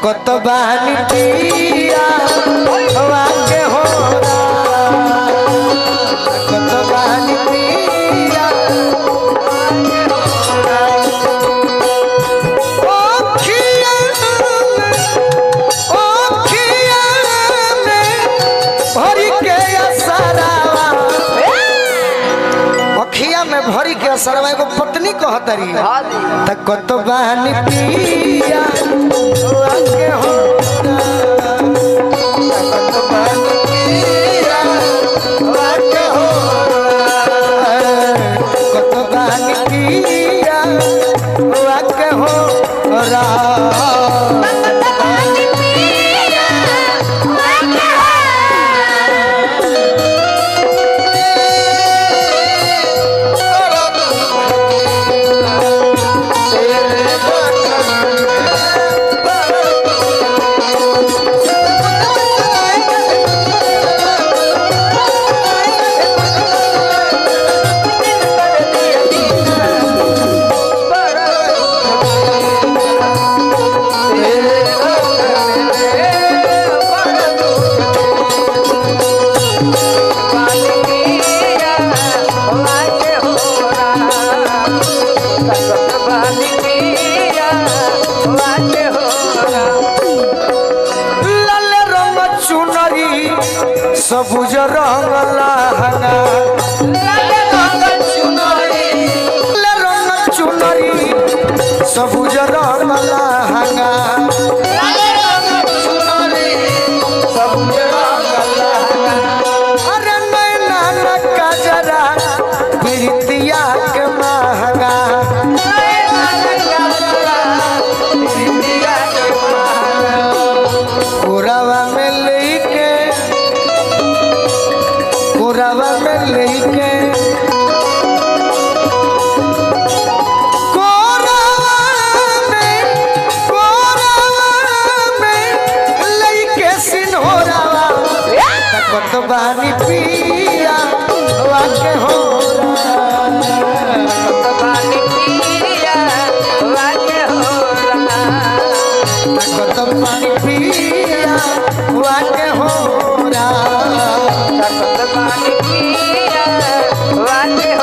तकत बहनी पिया हवा के हो तकत बहनी पिया भरी के असरवा एगो पत्नी कहतरी तकत बहनी पिया के हो तकत बहनी पिया के हो तकत बहनी पिया के हो सबुज रंग लहंगा रंग चुनरी सबुज रंग लहंगा अरे नैना कजरा प्रीतिया के महंगा कोरावा में लेके कोरावा में लेके सिन्होरावा तकत बहनी पिया वाके हो तकत बहनी पिया वाके हो तकत बहनी पिया वाके हो तकत बहनी पिया वाके हो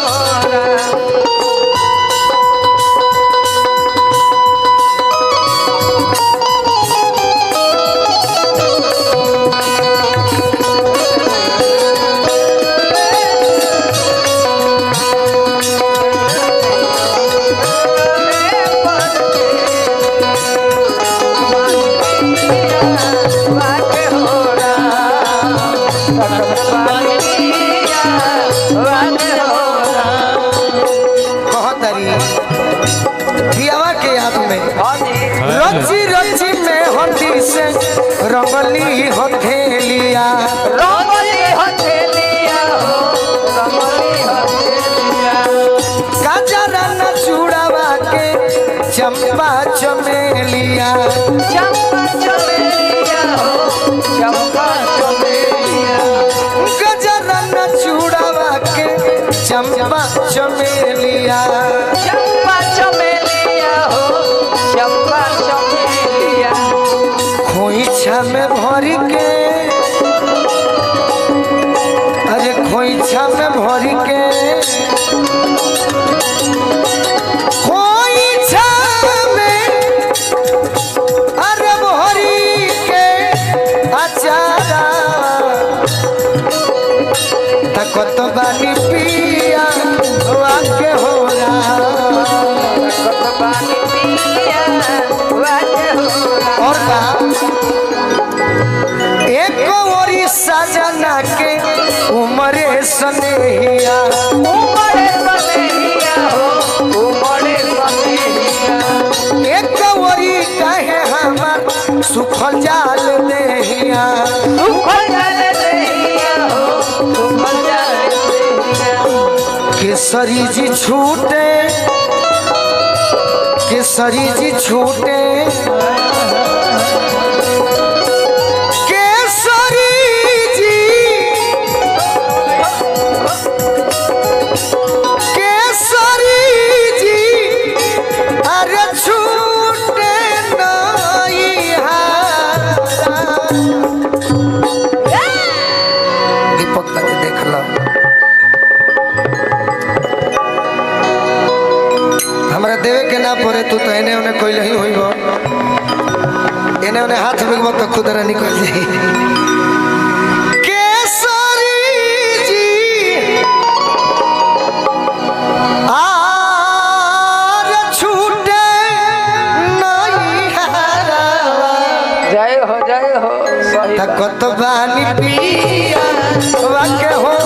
के याद में रची रची में हंडी से रंगली हथेलिया काजरा न चूड़ावा के चंपा चमेलिया गजरा न चूड़ावा के चंपा चमेलिया खोइछा में भरी के अरे खोइछा में भरी के खोइछा में अरे भरी के अचारा तकत बहनी पिया वाके हो तकत बहनी पिया वाके हो और का एक ओरी सजना के उमरे सनेहिया एक ओरी कहे हमार सुखल जाल देहिया केसरी जी छूटे केसरी जी छूटे अरे छूटे नहीं है तू तो एने ओने कोई नहीं होइबो एने ओने हाथ में तो खुदरा निकल जाई केसरी जी आर छूटे नहीं हरावा जय हो सही तकत बानी पिया वाके हो